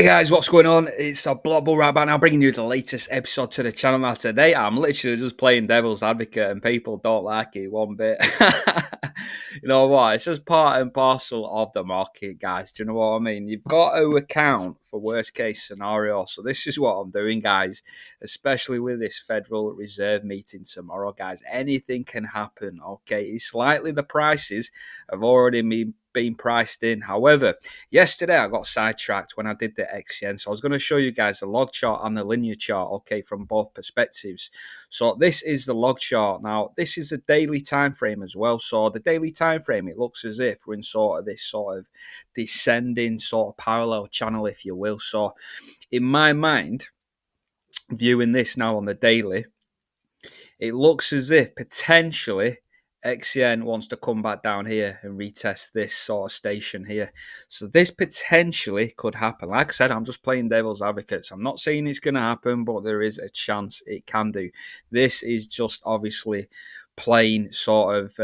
Hey guys, what's going on? It's a Block Bull right back now, bringing you the latest episode to the channel. Now today, I'm literally just playing devil's advocate, and people don't like it one bit. You know what? It's just part and parcel of the market, guys. Do you know what I mean? You've got to account for worst case scenario. So this is what I'm doing, guys. Especially with this Federal Reserve meeting tomorrow, guys. Anything can happen. Okay, it's slightly the prices have already been priced in. However, yesterday I got sidetracked when I did the XN, so I was going to show you guys the log chart and the linear chart, okay, from both perspectives. So this is the log chart. Now this is a daily time frame as well. So the daily time frame, it looks as if we're in sort of this sort of descending sort of parallel channel, if you will. So in my mind, viewing this now on the daily, it looks as if potentially XN wants to come back down here and retest this sort of station here. So this potentially could happen. Like I said, I'm just playing devil's advocate. So I'm not saying it's going to happen, but there is a chance it can do. This is just obviously plain sort of,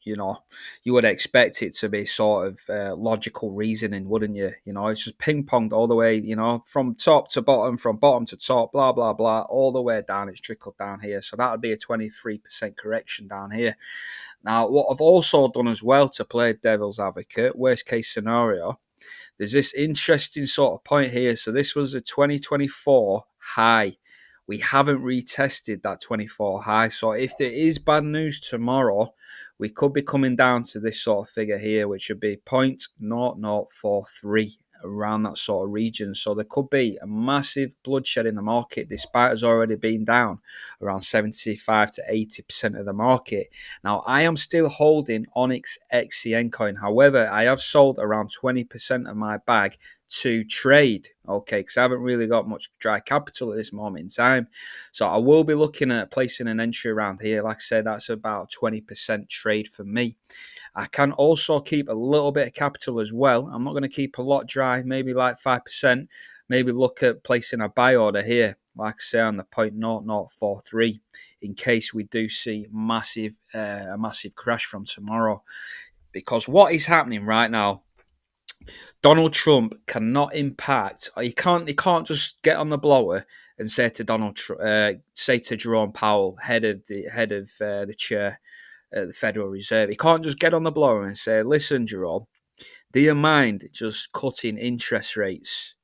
you would expect it to be sort of logical reasoning, wouldn't you? It's just ping-ponged all the way, from top to bottom, from bottom to top, blah, blah, blah, all the way down. It's trickled down here. So that would be a 23% correction down here. Now, what I've also done as well to play devil's advocate, worst case scenario, there's this interesting sort of point here. So this was a 2024 high. We haven't retested that 24 high. So if there is bad news tomorrow, we could be coming down to this sort of figure here, which would be 0.0043, around that sort of region. So there could be a massive bloodshed in the market, despite us already being down around 75 to 80% of the market. Now, I am still holding Onyx XCN coin. However, I have sold around 20% of my bag to trade, okay, because I haven't really got much dry capital at this moment in time. So I will be looking at placing an entry around here. Like I said, that's about 20% trade for me. I can also keep a little bit of capital as well. I'm not going to keep a lot dry, maybe like 5%. Maybe look at placing a buy order here, like I say, on the 0.0043, in case we do see a massive crash from tomorrow. Because what is happening right now, Donald Trump cannot impact. He can't just get on the blower and say to Jerome Powell, head of the chair at the Federal Reserve. He can't just get on the blower and say, "Listen, Jerome, do you mind just cutting interest rates?"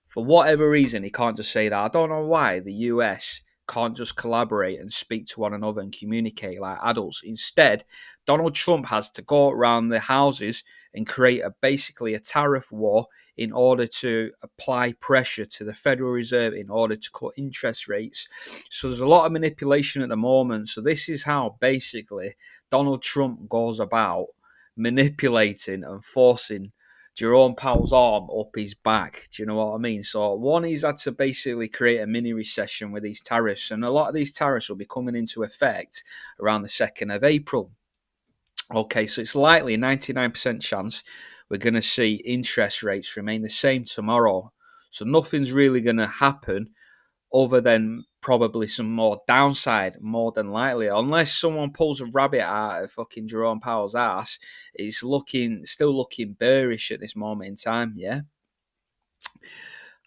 For whatever reason, he can't just say that. I don't know why the US can't just collaborate and speak to one another and communicate like adults. Instead, Donald Trump has to go around the houses and create basically a tariff war in order to apply pressure to the Federal Reserve in order to cut interest rates. So there's a lot of manipulation at the moment. So this is how basically Donald Trump goes about manipulating and forcing Jerome Powell's arm up his back. Do you know what I mean? So one, he's had to basically create a mini recession with these tariffs, and a lot of these tariffs will be coming into effect around the 2nd of April. Okay, so it's likely a 99% chance we're going to see interest rates remain the same tomorrow. So nothing's really going to happen other than probably some more downside, more than likely. Unless someone pulls a rabbit out of fucking Jerome Powell's ass, it's still looking bearish at this moment in time, yeah?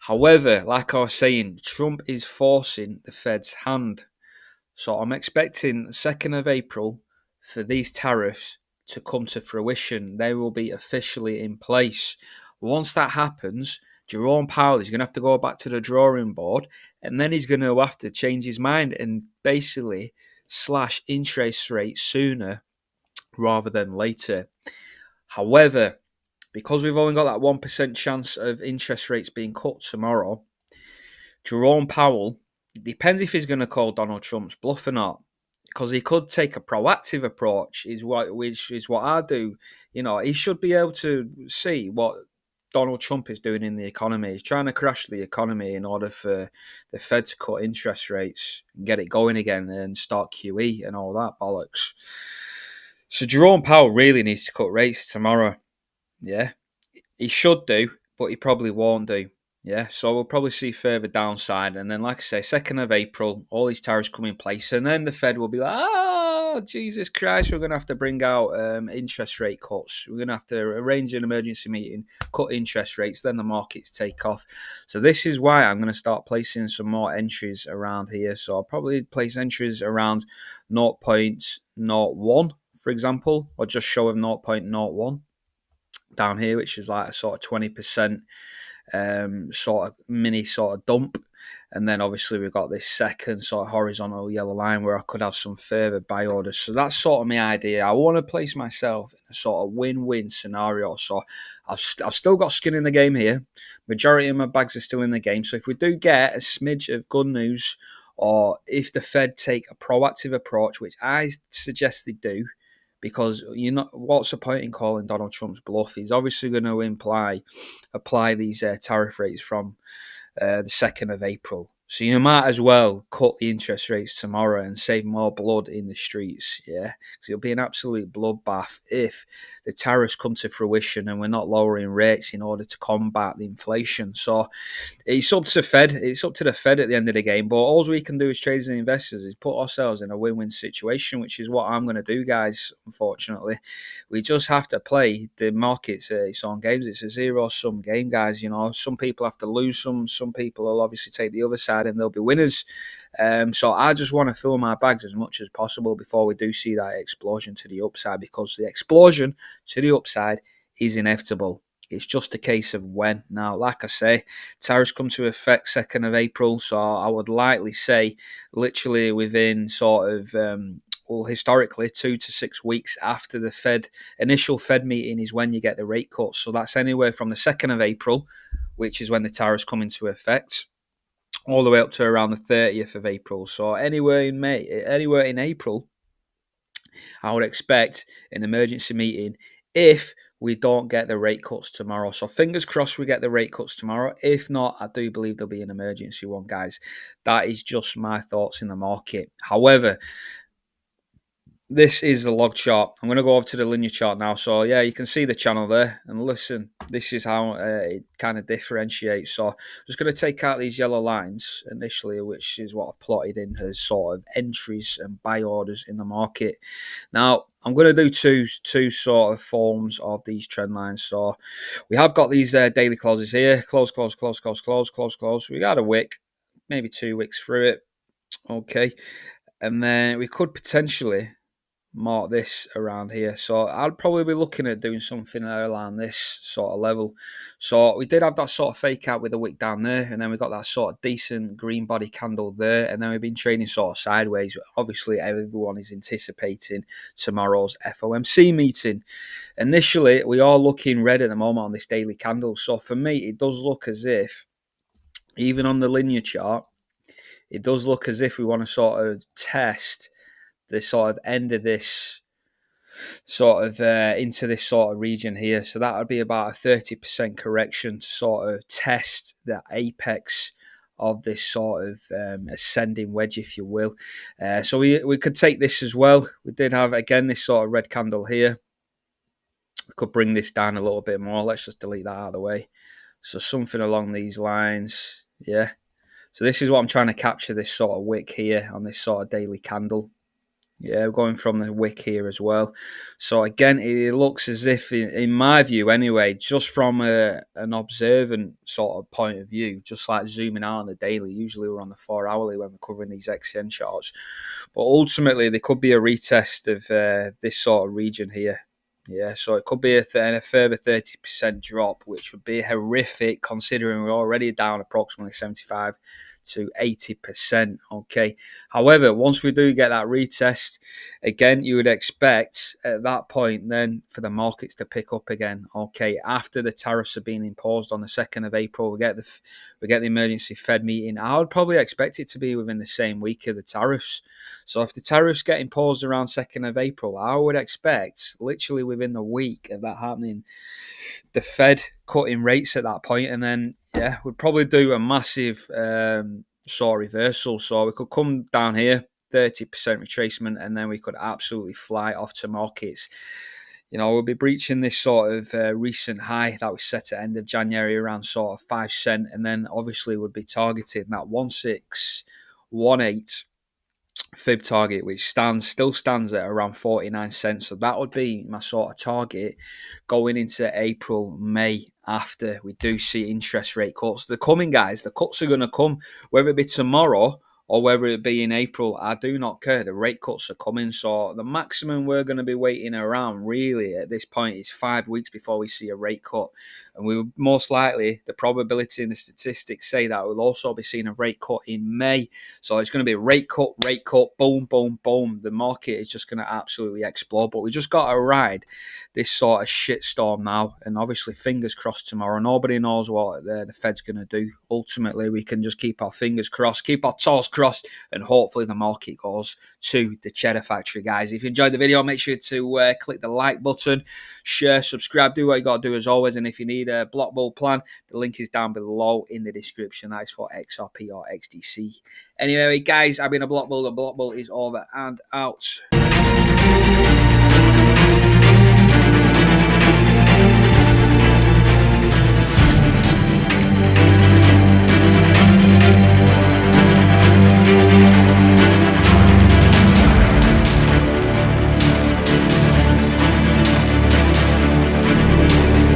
However, like I was saying, Trump is forcing the Fed's hand. So I'm expecting the 2nd of April for these tariffs to come to fruition. They will be officially in place. Once that happens, Jerome Powell is going to have to go back to the drawing board, and then he's going to have to change his mind and basically slash interest rates sooner rather than later. However, because we've only got that 1% chance of interest rates being cut tomorrow, Jerome Powell, it depends if he's going to call Donald Trump's bluff or not, because he could take a proactive approach, which is what I do. He should be able to see what Donald Trump is doing in the economy. He's trying to crash the economy in order for the Fed to cut interest rates and get it going again and start QE and all that bollocks. So Jerome Powell really needs to cut rates tomorrow. Yeah, he should do, but he probably won't do. Yeah, so we'll probably see further downside. And then, like I say, 2nd of April, all these tariffs come in place. And then the Fed will be like, oh, Jesus Christ, we're going to have to bring out interest rate cuts. We're going to have to arrange an emergency meeting, cut interest rates, then the markets take off. So this is why I'm going to start placing some more entries around here. So I'll probably place entries around 0.01, for example, or just show them 0.01 down here, which is like a sort of 20% sort of mini sort of dump. And then obviously we've got this second sort of horizontal yellow line where I could have some further buy orders. So that's sort of my idea. I want to place myself in a sort of win-win scenario. So I've still got skin in the game here. Majority of my bags are still in the game. So if we do get a smidge of good news, or if the Fed take a proactive approach, which I suggest they do, because what's the point in calling Donald Trump's bluff? He's obviously going to apply these tariff rates from the 2nd of April. So you might as well cut the interest rates tomorrow and save more blood in the streets, yeah? Because it'll be an absolute bloodbath if the tariffs come to fruition and we're not lowering rates in order to combat the inflation. So it's up to Fed. It's up to the Fed at the end of the game. But all we can do as traders and investors is put ourselves in a win-win situation, which is what I'm going to do, guys. Unfortunately, we just have to play the markets. It's on games. It's a zero-sum game, guys. Some people have to lose some people will obviously take the other side and they'll be winners. So I just want to fill my bags as much as possible before we do see that explosion to the upside, because the explosion to the upside is inevitable. It's just a case of when. Now, like I say, tariffs come to effect 2nd of April, so I would likely say literally within sort of, historically 2 to 6 weeks after the initial Fed meeting is when you get the rate cuts. So that's anywhere from the 2nd of April, which is when the tariffs come into effect, all the way up to around the 30th of April. So anywhere in April, I would expect an emergency meeting if we don't get the rate cuts tomorrow. So fingers crossed we get the rate cuts tomorrow. If not, I do believe there'll be an emergency one, guys. That is just my thoughts in the market. However, this is the log chart. I'm going to go over to the linear chart now. So, yeah, you can see the channel there. And listen, this is how it kind of differentiates. So, I'm just going to take out these yellow lines initially, which is what I've plotted in as sort of entries and buy orders in the market. Now, I'm going to do two sort of forms of these trend lines. So, we have got these daily closes here. Close, close, close, close, close, close, close. We got a wick, maybe 2 wicks through it. Okay. And then we could potentially mark this around here. So I'd probably be looking at doing something around this sort of level. So we did have that sort of fake out with a wick down there, and then we got that sort of decent green body candle there, and then we've been trading sort of sideways. Obviously, everyone is anticipating tomorrow's FOMC meeting. Initially, we are looking red at the moment on this daily candle. So for me, it does look as if, even on the linear chart, it does look as if we want to sort of test the sort of end of this sort of into this sort of region here. So that would be about a 30% correction to sort of test the apex of this sort of ascending wedge, if you will. So we could take this as well. We did have, again, this sort of red candle here. We could bring this down a little bit more. Let's just delete that out of the way. So something along these lines, yeah. So this is what I'm trying to capture, this sort of wick here on this sort of daily candle. Yeah, we're going from the wick here as well. So again, it looks as if, in my view anyway, just from an observant sort of point of view, just like zooming out on the daily, usually we're on the 4-hourly when we're covering these XN charts. But ultimately, there could be a retest of this sort of region here. Yeah, so it could be a further 30% drop, which would be horrific considering we're already down approximately 75 to 80%. Okay. However, once we do get that retest, again, you would expect at that point then for the markets to pick up again. Okay. After the tariffs have been imposed on the 2nd of April, we get the emergency Fed meeting. I would probably expect it to be within the same week of the tariffs. So if the tariffs get imposed around 2nd of April, I would expect literally within the week of that happening, the Fed cutting rates at that point, and then we'd probably do a massive sort of reversal. So we could come down here, 30% retracement, and then we could absolutely fly off to markets. We'll be breaching this sort of recent high that was set at end of January around sort of 5 cent, and then obviously would be targeting that 1618 fib target, which still stands at around 49 cents. So that would be my sort of target going into April, May, after we do see interest rate cuts. They're coming, guys. The cuts are going to come, whether it be tomorrow or whether it be in April. I do not care. The rate cuts are coming. So the maximum we're going to be waiting around really at this point is 5 weeks before we see a rate cut. And we will most likely, the probability and the statistics say that we'll also be seeing a rate cut in May. So it's going to be rate cut, boom, boom, boom. The market is just going to absolutely explode. But we just got to ride this sort of shitstorm now. And obviously, fingers crossed tomorrow. Nobody knows what the Fed's going to do. Ultimately, we can just keep our fingers crossed, keep our toes crossed, and hopefully the market goes to the cheddar factory, guys. If you enjoyed the video, make sure to click the like button, share, subscribe, do what you got to do as always. And if you need a block bull plan, the link is down below in the description. That is for XRP or XDC. Anyway, guys, I've been a block bull. The block bull is over and out.